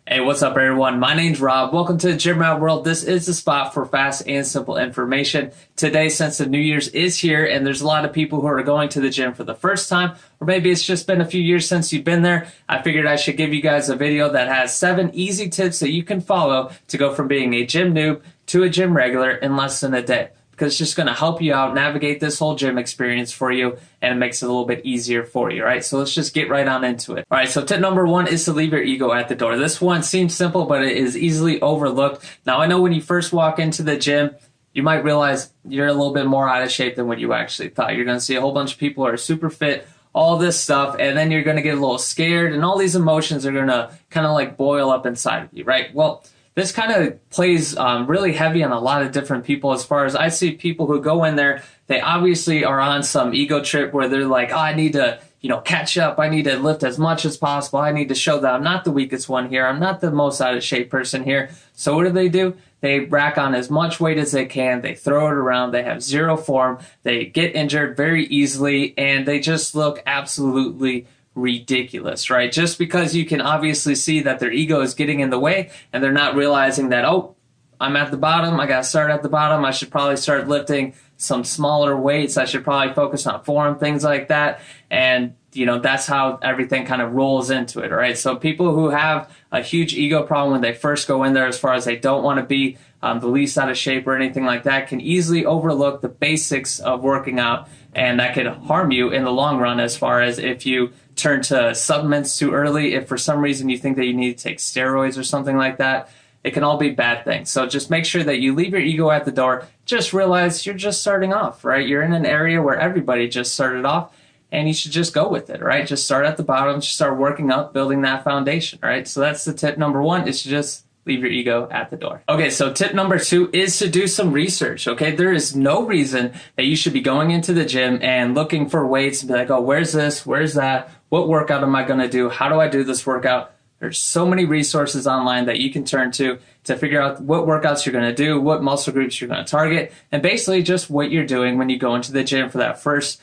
Hey, what's up, everyone? My name's Rob. Welcome to the Gym Rat World. This is the spot for fast and simple information. Today, since the New Year's is here and there's a lot of people who are going to the gym for the first time, or maybe it's just been a few years since you've been there, I figured I should give you guys a video that has 7 easy tips that you can follow to go from being a gym noob to a gym regular in less than a day. Because it's just going to help you out, navigate this whole gym experience for you, and it makes it a little bit easier for you, right? So let's just get right on into it. All right, so tip number 1 is to leave your ego at the door. This one seems simple, but it is easily overlooked. Now, I know when you first walk into the gym, you might realize you're a little bit more out of shape than what you actually thought. You're going to see a whole bunch of people who are super fit, all this stuff, and then you're going to get a little scared, and all these emotions are going to kind of like boil up inside of you, right? Well, this kind of plays really heavy on a lot of different people. As far as I see people who go in there, they obviously are on some ego trip where they're like, oh, I need to, catch up. I need to lift as much as possible. I need to show that I'm not the weakest one here. I'm not the most out of shape person here. So what do? They rack on as much weight as they can. They throw it around. They have zero form. They get injured very easily, and they just look absolutely ridiculous, right? Just because you can obviously see that their ego is getting in the way and they're not realizing that, oh, I'm at the bottom. I got to start at the bottom. I should probably start lifting some smaller weights. I should probably focus on form, things like that. And, that's how everything kind of rolls into it, right? So people who have a huge ego problem when they first go in there, as far as they don't want to be the least out of shape or anything like that, can easily overlook the basics of working out. And that could harm you in the long run, as far as if you turn to supplements too early, if for some reason you think that you need to take steroids or something like that. It can all be bad things. So just make sure that you leave your ego at the door. Just realize you're just starting off, right? You're in an area where everybody just started off, and you should just go with it, right? Just start at the bottom, just start working up, building that foundation, right? So that's the tip number 1, is to just leave your ego at the door. Okay, so tip number 2 is to do some research, okay? There is no reason that you should be going into the gym and looking for weights and be like, oh, where's this? Where's that? What workout am I gonna do? How do I do this workout? There's so many resources online that you can turn to figure out what workouts you're going to do, what muscle groups you're going to target, and basically just what you're doing when you go into the gym for that first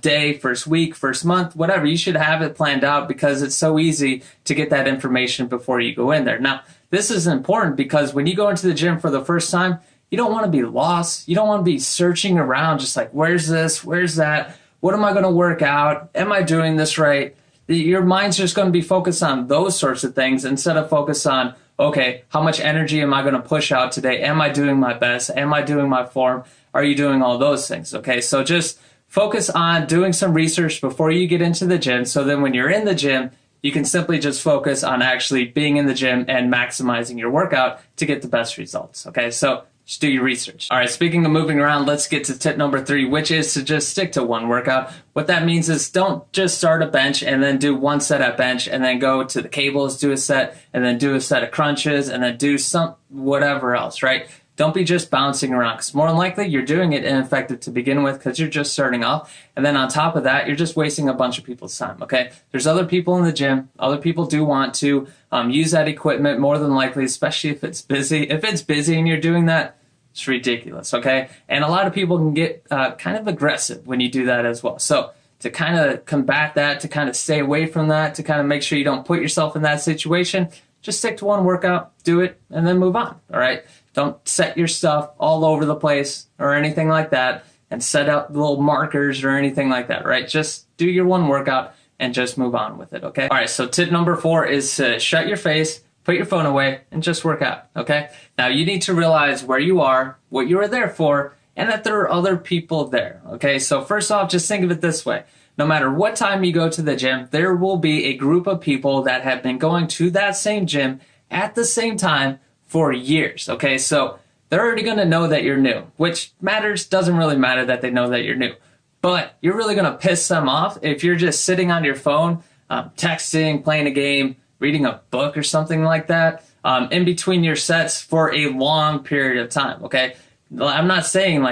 day, first week, first month, whatever. You should have it planned out, because it's so easy to get that information before you go in there. Now, this is important because when you go into the gym for the first time, you don't want to be lost. You don't want to be searching around just like, where's this? Where's that? What am I going to work out? Am I doing this right? Your mind's just going to be focused on those sorts of things instead of focus on, okay, how much energy am I going to push out today? Am I doing my best? Am I doing my form? Are you doing all those things? Okay, so just focus on doing some research before you get into the gym, so then when you're in the gym, you can simply just focus on actually being in the gym and maximizing your workout to get the best results. Okay, so just do your research. All right, speaking of moving around, let's get to tip number 3, which is to just stick to one workout. What that means is don't just start a bench and then do one set at bench and then go to the cables, do a set, and then do a set of crunches, and then do some whatever else, right? Don't be just bouncing around, because more than likely you're doing it ineffective to begin with because you're just starting off. And then on top of that, you're just wasting a bunch of people's time, okay? There's other people in the gym. Other people do want to use that equipment more than likely, especially if it's busy. If it's busy and you're doing that, it's ridiculous, okay? And a lot of people can get kind of aggressive when you do that as well. So to kind of combat that, to kind of stay away from that, to kind of make sure you don't put yourself in that situation, just stick to one workout, do it, and then move on, all right? Don't set your stuff all over the place or anything like that and set up little markers or anything like that, right? Just do your one workout and just move on with it, okay? All right, so tip number 4 is to shut your face, put your phone away, and just work out, okay? Now, you need to realize where you are, what you are there for, and that there are other people there, okay? So first off, just think of it this way. No matter what time you go to the gym, there will be a group of people that have been going to that same gym at the same time for years, okay? So they're already going to know that you're new, which doesn't really matter that they know that you're new. But you're really going to piss them off if you're just sitting on your phone, texting, playing a game, reading a book or something like that in between your sets for a long period of time, okay? I'm not saying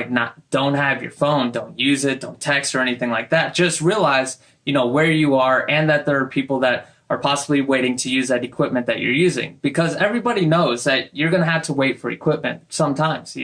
don't have your phone, don't use it, don't text or anything like that. Just realize, where you are and that there are people that are possibly waiting to use that equipment that you're using, because everybody knows that you're going to have to wait for equipment sometimes,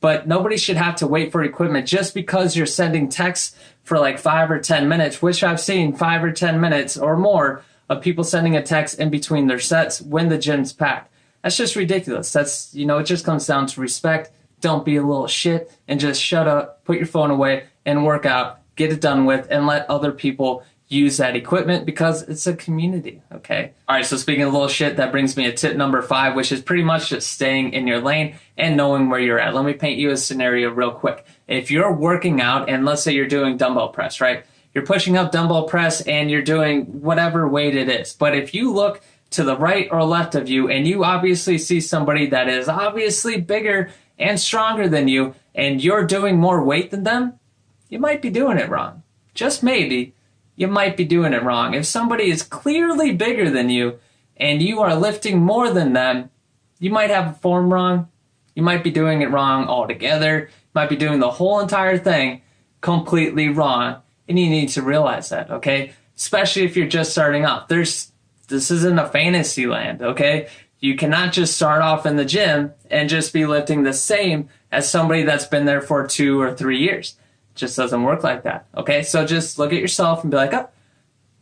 but nobody should have to wait for equipment just because you're sending texts for like 5 or 10 minutes, which I've seen 5 or 10 minutes or more of people sending a text in between their sets when the gym's packed. That's just ridiculous. That's, it just comes down to respect. Don't be a little shit and just shut up, put your phone away and work out, get it done with, and let other people use that equipment because it's a community, okay? All right, so speaking of little shit, that brings me to tip number 5, which is pretty much just staying in your lane and knowing where you're at. Let me paint you a scenario real quick. If you're working out and let's say you're doing dumbbell press, right? You're pushing up dumbbell press and you're doing whatever weight it is. But if you look to the right or left of you and you obviously see somebody that is obviously bigger and stronger than you and you're doing more weight than them, you might be doing it wrong. Just maybe. You might be doing it wrong. If somebody is clearly bigger than you and you are lifting more than them, you might have a form wrong. You might be doing it wrong altogether. You might be doing the whole entire thing completely wrong. And you need to realize that, okay? Especially if you're just starting off. This isn't a fantasy land, okay? You cannot just start off in the gym and just be lifting the same as somebody that's been there for 2 or 3 years. Just doesn't work like that, okay? So just look at yourself and be like, oh,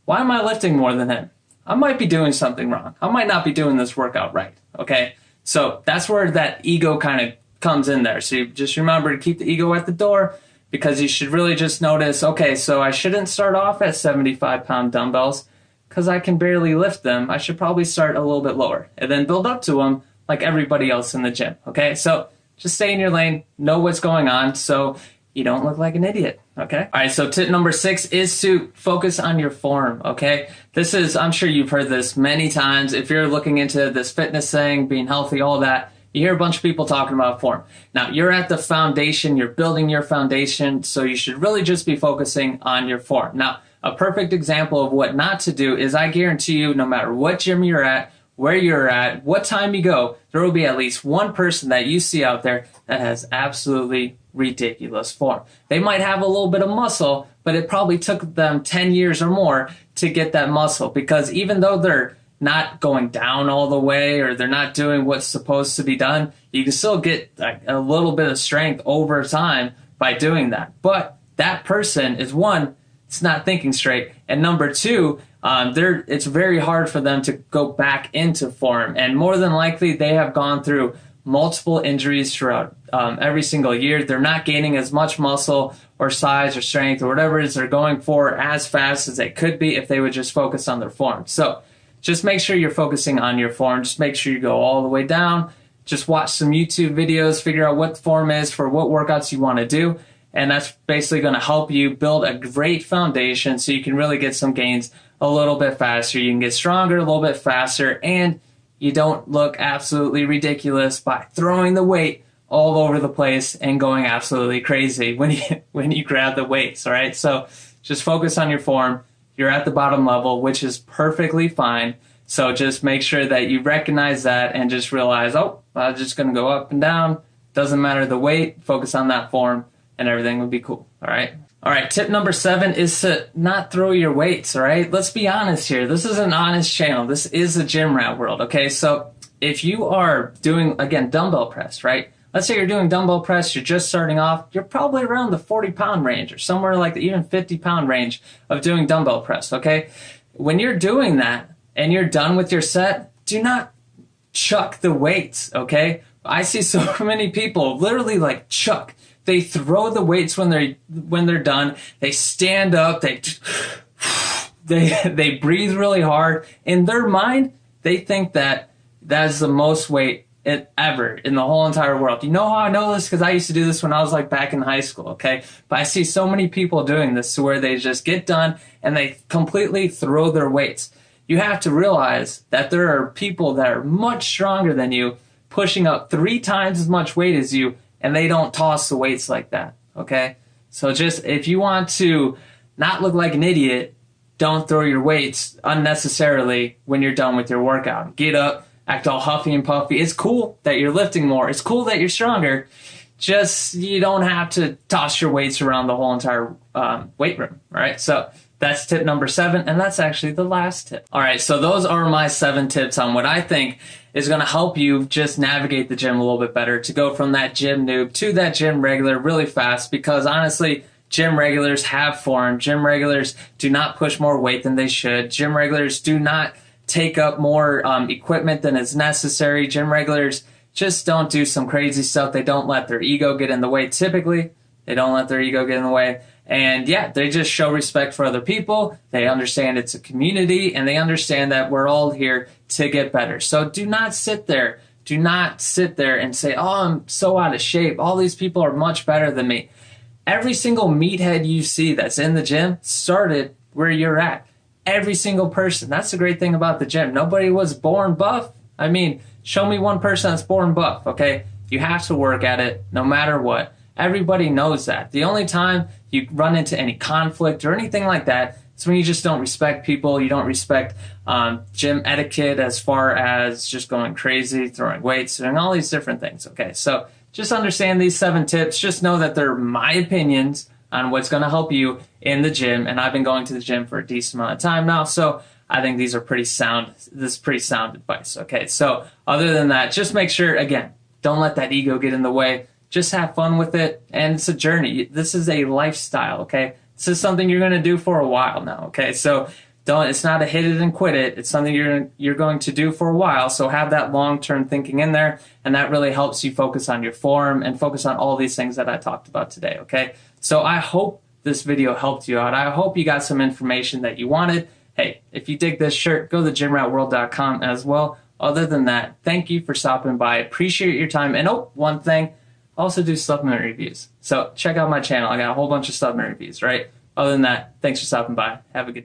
why am I lifting more than him? I might be doing something wrong. I might not be doing this workout right, okay? So that's where that ego kind of comes in there. So you just remember to keep the ego at the door because you should really just notice, okay, so I shouldn't start off at 75-pound dumbbells because I can barely lift them. I should probably start a little bit lower and then build up to them like everybody else in the gym, okay? So just stay in your lane, know what's going on, so you don't look like an idiot, okay? All right, so tip number 6 is to focus on your form, okay? This is, I'm sure you've heard this many times. If you're looking into this fitness thing, being healthy, all that, you hear a bunch of people talking about form. Now, you're at the foundation, you're building your foundation, so you should really just be focusing on your form. Now, a perfect example of what not to do is I guarantee you, no matter what gym you're at, where you're at, what time you go, there will be at least one person that you see out there that has absolutely ridiculous form. They might have a little bit of muscle, but it probably took them 10 years or more to get that muscle because even though they're not going down all the way or they're not doing what's supposed to be done, you can still get a little bit of strength over time by doing that. But that person is one, it's not thinking straight, and number 2, it's very hard for them to go back into form, and more than likely they have gone through multiple injuries throughout every single year. They're not gaining as much muscle or size or strength or whatever it is they're going for as fast as they could be if they would just focus on their form. So just make sure you're focusing on your form. Just make sure you go all the way down. Just watch some YouTube videos, figure out what the form is for what workouts you want to do. And that's basically going to help you build a great foundation so you can really get some gains a little bit faster. You can get stronger a little bit faster, and you don't look absolutely ridiculous by throwing the weight all over the place and going absolutely crazy when you grab the weights, all right? So just focus on your form. You're at the bottom level, which is perfectly fine. So just make sure that you recognize that and just realize, oh, I'm just going to go up and down. Doesn't matter the weight. Focus on that form, and everything will be cool, all right? All right, tip number 7 is to not throw your weights, all right? Let's be honest here. This is an honest channel. This is a gym rat world, okay? So if you are doing, again, dumbbell press, right? Let's say you're doing dumbbell press, you're just starting off, you're probably around the 40-pound range or somewhere like the even 50-pound range of doing dumbbell press, okay? When you're doing that and you're done with your set, do not chuck the weights, okay? I see so many people literally like chuck. They throw the weights when they're done. They stand up. They breathe really hard. In their mind, they think that that's the most weight ever in the whole entire world. You know how I know this? Because I used to do this when I was like back in high school, okay? But I see so many people doing this to where they just get done and they completely throw their weights. You have to realize that there are people that are much stronger than you pushing up 3 times as much weight as you, and they don't toss the weights like that, okay? So just, if you want to not look like an idiot, don't throw your weights unnecessarily when you're done with your workout. Get up, act all huffy and puffy. It's cool that you're lifting more. It's cool that you're stronger. Just, you don't have to toss your weights around the whole entire weight room, all right? So that's tip number 7, and that's actually the last tip. All right, so those are my 7 tips on what I think is going to help you just navigate the gym a little bit better, to go from that gym noob to that gym regular really fast, because honestly, Gym regulars have form. Gym regulars do not push more weight than they should. Gym regulars do not take up more equipment than is necessary. Gym regulars just don't do some crazy stuff. They don't let their ego get in the way. Typically, they don't let their ego get in the way. And yeah, they just show respect for other people. They understand it's a community, and they understand that we're all here to get better. So do not sit there. Do not sit there and say, oh, I'm so out of shape. All these people are much better than me. Every single meathead you see that's in the gym started where you're at. Every single person. That's the great thing about the gym. Nobody was born buff. I mean, show me one person that's born buff, okay? You have to work at it no matter what. Everybody knows that. The only time you run into any conflict or anything like that is when you just don't respect people. You don't respect gym etiquette as far as just going crazy, throwing weights, doing all these different things, okay? So just understand these 7 tips. Just know that they're my opinions on what's going to help you in the gym. And I've been going to the gym for a decent amount of time now, so I think these are pretty sound. This is pretty sound advice, okay? So other than that, just make sure, again, don't let that ego get in the way. Just have fun with it, and it's a journey. This is a lifestyle, okay? This is something you're going to do for a while now, okay? So it's not a hit it and quit it. It's something you're going to do for a while, so have that long-term thinking in there, and that really helps you focus on your form and focus on all these things that I talked about today, okay? So I hope this video helped you out. I hope you got some information that you wanted. Hey, if you dig this shirt, go to gymratworld.com as well. Other than that, thank you for stopping by. Appreciate your time. And one thing, I also do supplement reviews. So check out my channel. I got a whole bunch of supplement reviews, right? Other than that, thanks for stopping by. Have a good day.